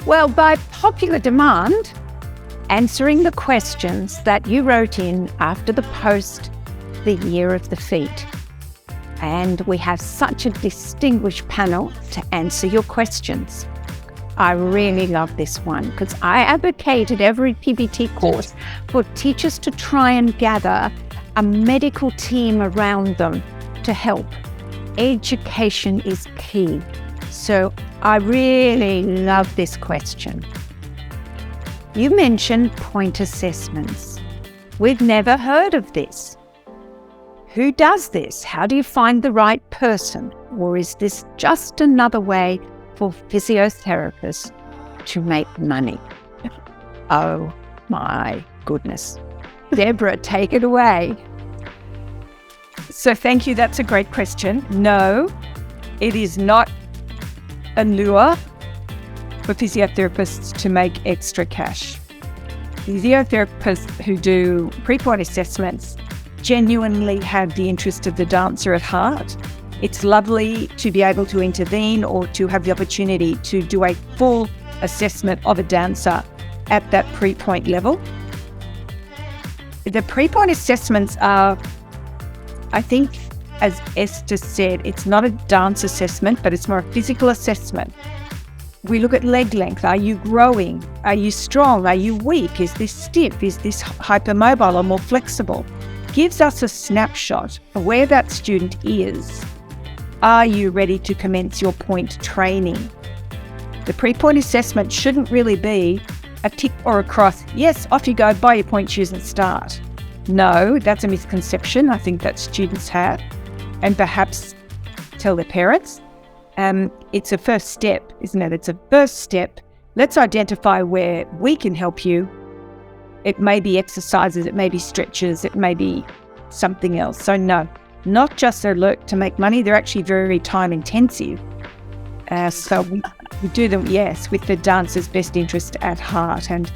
Well, by popular demand, answering the questions that you wrote in after the post, the Year of the Feet. And we have such a distinguished panel to answer your questions. I really love this one because I advocated every PBT course for teachers to try and gather a medical team around them to help. Education is key. So I really love this question. You mentioned point assessments. We've never heard of this. Who does this? How do you find the right person? Or is this just another way for physiotherapists to make money? Oh my goodness. Debra, take it away. So thank you. That's a great question. No, it is not a lure for physiotherapists to make extra cash. Physiotherapists who do pre-point assessments genuinely have the interest of the dancer at heart. It's lovely to be able to intervene or to have the opportunity to do a full assessment of a dancer at that pre-point level. The pre-point assessments are, I think, as Esther said, it's not a dance assessment, but it's more a physical assessment. We look at leg length. Are you growing? Are you strong? Are you weak? Is this stiff? Is this hypermobile or more flexible? Gives us a snapshot of where that student is. Are you ready to commence your point training? The pre-point assessment shouldn't really be a tick or a cross. Yes, off you go, buy your point shoes and start. No, that's a misconception I think that students have, and perhaps tell their parents. It's a first step, isn't it? It's a first step. Let's identify where we can help you. It may be exercises, it may be stretches, it may be something else. So no, not just they're alert to make money, they're actually very time intensive. So we do them, yes, with the dancer's best interest at heart. And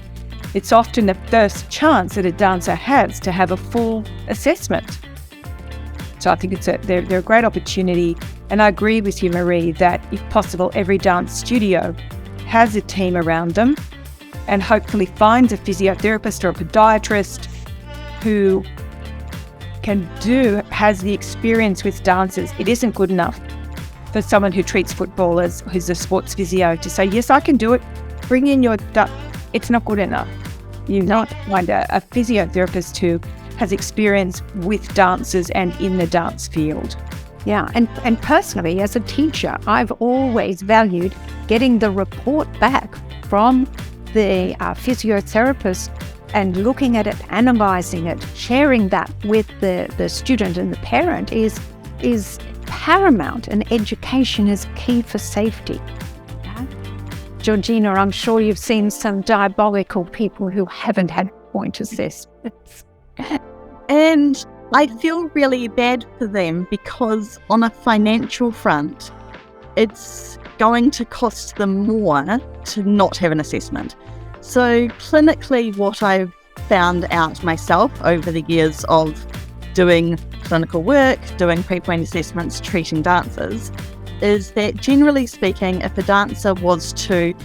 it's often the first chance that a dancer has to have a full assessment. So I think they're a great opportunity. And I agree with you, Marie, that if possible, every dance studio has a team around them and hopefully finds a physiotherapist or a podiatrist who has the experience with dancers. It isn't good enough for someone who treats footballers, who's a sports physio, to say, yes, I can do it, bring in your it's not good enough. You not find a physiotherapist who has experience with dancers and in the dance field. Yeah, and personally, as a teacher, I've always valued getting the report back from the physiotherapist and looking at it, analysing it, sharing that with the student and the parent is paramount, and education is key for safety. Yeah? Georgina, I'm sure you've seen some diabolical people who haven't had point assessments. And I feel really bad for them because on a financial front, it's going to cost them more to not have an assessment. So clinically, what I've found out myself over the years of doing clinical work, doing pre-point assessments, treating dancers, is that generally speaking, if a dancer was to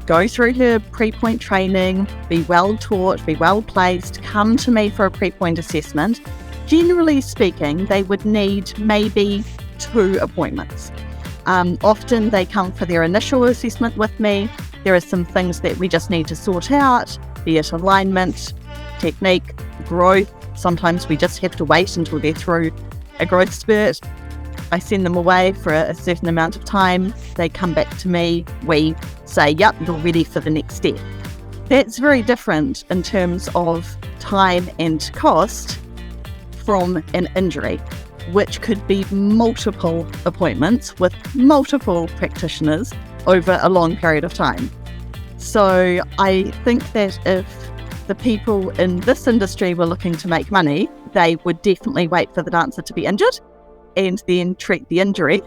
go through her pre-point training, be well taught, be well placed, come to me for a pre-point assessment, generally speaking, they would need maybe 2 appointments. Often they come for their initial assessment with me. There are some things that we just need to sort out, be it alignment, technique, growth. Sometimes we just have to wait until they're through a growth spurt. I send them away for a certain amount of time. They come back to me. We say, yep, you're ready for the next step. That's very different in terms of time and cost from an injury, which could be multiple appointments with multiple practitioners over a long period of time. So I think that if the people in this industry were looking to make money, they would definitely wait for the dancer to be injured and then treat the injury,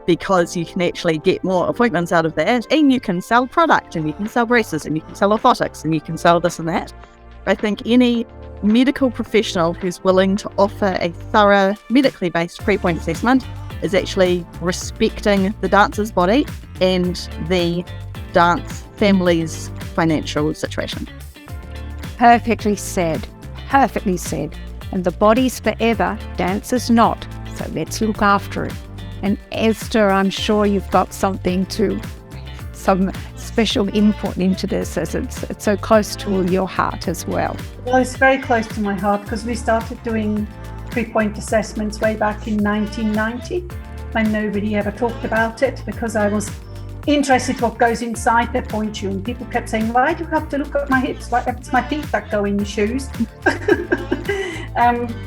because you can actually get more appointments out of that, and you can sell product, and you can sell braces, and you can sell orthotics, and you can sell this and that. I think any medical professional who's willing to offer a thorough medically based pre-point assessment is actually respecting the dancer's body and the dance family's financial situation. Perfectly said. Perfectly said. And the body's forever, dance is not. So let's look after it. And Esther, I'm sure you've got some special input into this, as it's so close to your heart as well. Well, it's very close to my heart because we started doing 3-point assessments way back in 1990 when nobody ever talked about it, because I was interested what goes inside the point shoe, and people kept saying, why do you have to look at my hips? Like it's my feet that go in the shoes.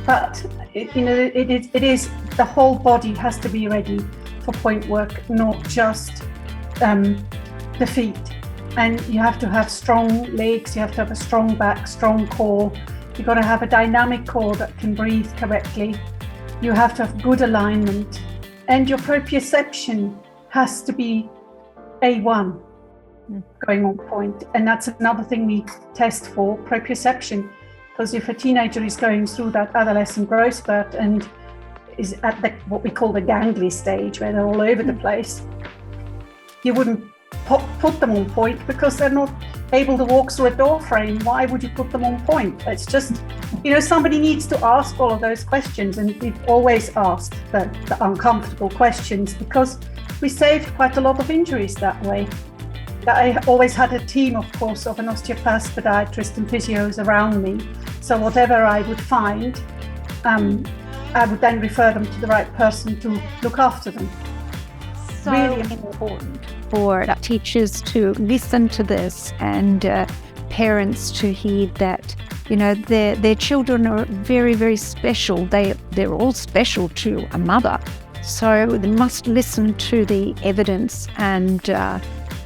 But it is the whole body has to be ready for point work, not just the feet. And you have to have strong legs, you have to have a strong back, strong core. You've got to have a dynamic core that can breathe correctly. You have to have good alignment, and your proprioception has to be A1 going on point. And that's another thing we test for, proprioception. Because if a teenager is going through that adolescent growth spurt and is at what we call the gangly stage, where they're all over the place, you wouldn't put them on point because they're not able to walk through a door frame. Why would you put them on point? It's just, somebody needs to ask all of those questions, and we've always asked the uncomfortable questions because we saved quite a lot of injuries that way. I always had a team, of course, of an osteopath, podiatrist and physios around me. So whatever I would find, I would then refer them to the right person to look after them. So really important for teachers to listen to this, and parents to heed that, their children are very, very special. They're all special to a mother. So they must listen to the evidence and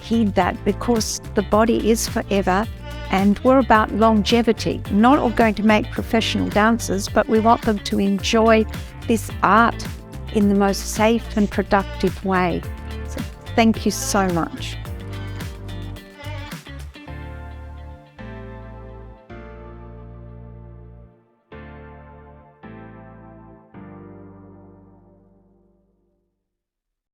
heed that, because the body is forever, and we're about longevity. Not all going to make professional dancers, but we want them to enjoy this art in the most safe and productive way. So thank you so much.